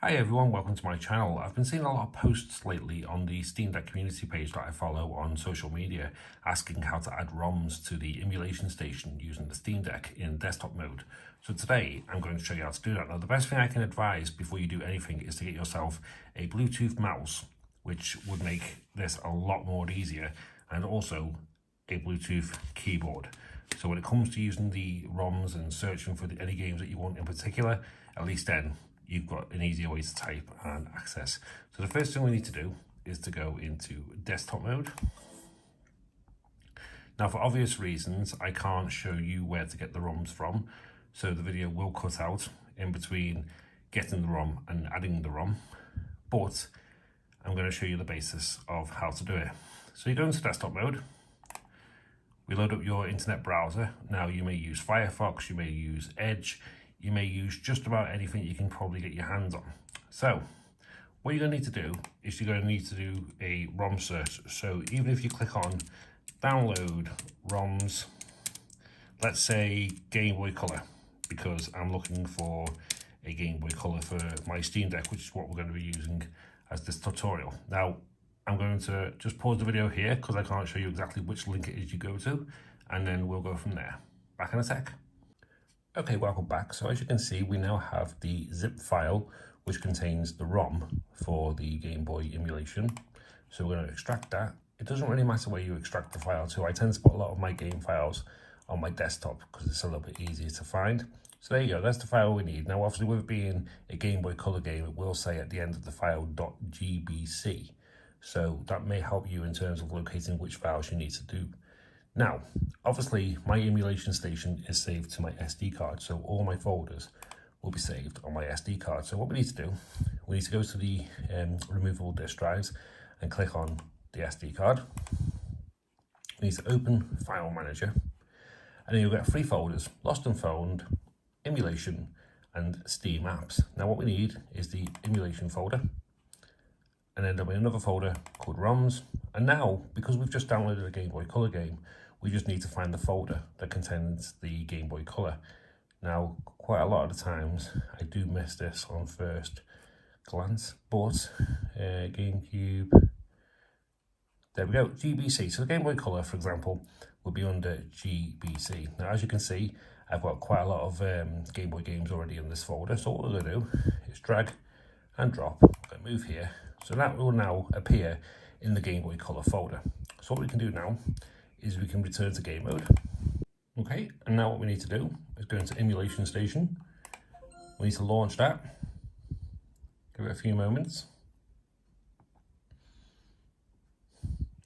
Hi everyone, welcome to my channel. I've been seeing a lot of posts lately on the Steam Deck community page that I follow on social media asking how to add ROMs to the Emulation Station using the Steam Deck in desktop mode. So today I'm going to show you how to do that. Now the best thing I can advise before you do anything is to get yourself a Bluetooth mouse, which would make this a lot more easier, and also a Bluetooth keyboard. So when it comes to using the ROMs and searching for any games that you want in particular, at least then you've got an easier way to type and access. So the first thing we need to do is to go into desktop mode. Now for obvious reasons, I can't show you where to get the ROMs from, so the video will cut out in between getting the ROM and adding the ROM, but I'm going to show you the basis of how to do it. So you go into desktop mode, we load up your internet browser. Now you may use Firefox, you may use Edge, you may use just about anything you can probably get your hands on. So what you're going to need to do is you're going to need to do a ROM search. So even if you click on download ROMs, let's say Game Boy Color, because I'm looking for a Game Boy Color for my Steam Deck, which is what we're going to be using as this tutorial. Now I'm going to just pause the video here because I can't show you exactly which link it is you go to, and then we'll go from there. Back in a sec. Okay, welcome back. So as you can see, we now have the zip file which contains the ROM for the Game Boy emulation. So we're going to extract that. It doesn't really matter where you extract the file to. I tend to put a lot of my game files on my desktop because it's a little bit easier to find. So there you go, that's the file we need. Now obviously with it being a Game Boy Color game, it will say at the end of the file .gbc. So that may help you in terms of locating which files you need to do. Now, obviously my emulation station is saved to my SD card, so all my folders will be saved on my SD card. So what we need to do, we need to go to the removable disk drives and click on the SD card. We need to open File Manager, and then you'll get 3 folders: Lost and Found, Emulation, and Steam Apps. Now what we need is the emulation folder, and then there'll be another folder called ROMs. And now, because we've just downloaded a Game Boy Color game, we just need to find the folder that contains the Game Boy Color. Now, quite a lot of the times, I do miss this on first glance, but GameCube, there we go, GBC. So the Game Boy Color, for example, will be under GBC. Now, as you can see, I've got quite a lot of Game Boy games already in this folder. So what we're going to do is drag and drop, and move here. So that will now appear in the Game Boy Color folder. So what we can do now is we can return to game mode. Okay, and now what we need to do is go into Emulation Station. We need to launch that. Give it a few moments.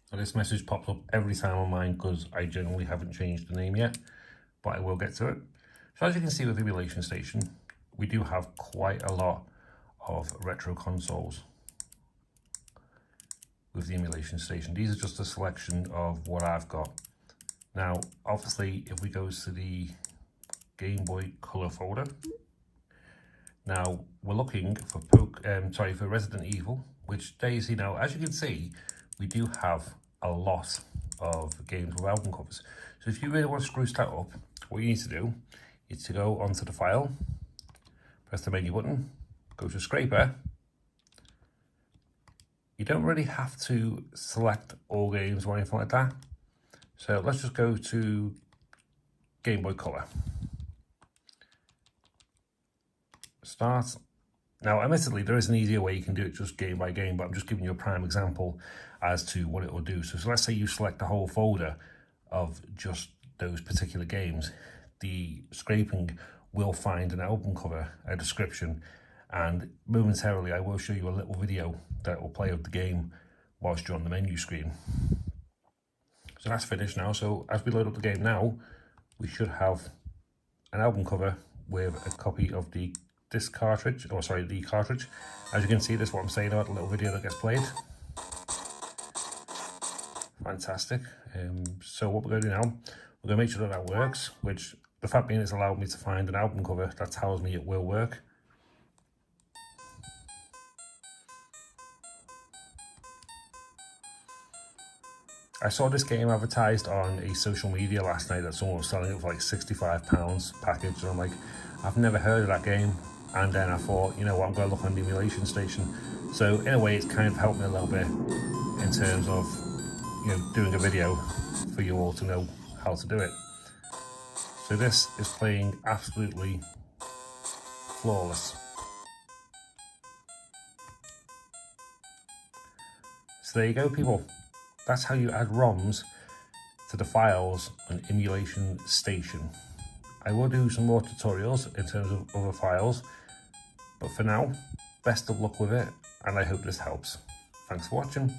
So this message pops up every time on mine because I generally haven't changed the name yet, but I will get to it. So as you can see with Emulation Station, we do have quite a lot of retro consoles with the Emulation Station. These are just a selection of what I've got. Now, obviously, if we go to the Game Boy Color folder, now we're looking for for Resident Evil, which there you see now, as you can see, we do have a lot of games with album covers. So if you really want to spruce that up, what you need to do is to go onto the file, press the menu button, go to Scraper. You don't really have to select all games or anything like that. So let's just go to Game Boy Color. Start. Now, admittedly, there is an easier way you can do it just game by game, but I'm just giving you a prime example as to what it will do. So let's say you select the whole folder of just those particular games. The scraping will find an album cover, a description, and momentarily I will show you a little video that will play of the game whilst you're on the menu screen. So that's finished now. So as we load up the game now, we should have an album cover with a copy of the disc cartridge, or sorry, the cartridge. As you can see, this is what I'm saying about the little video that gets played. Fantastic. So what we're going to do now, we're going to make sure that that works, which the fact being it's allowed me to find an album cover, that tells me it will work. I saw this game advertised on a social media last night that someone was selling it for like £65 package, and I'm like, I've never heard of that game. and then I thought, you know what, I'm going to look on the Emulation Station. So in a way, it's kind of helped me a little bit in terms of, you know, doing a video for you all to know how to do it. So this is playing absolutely flawless. So there you go, people. That's how you add ROMs to the files on Emulation Station. I will do some more tutorials in terms of other files, but for now, best of luck with it, and I hope this helps. Thanks for watching.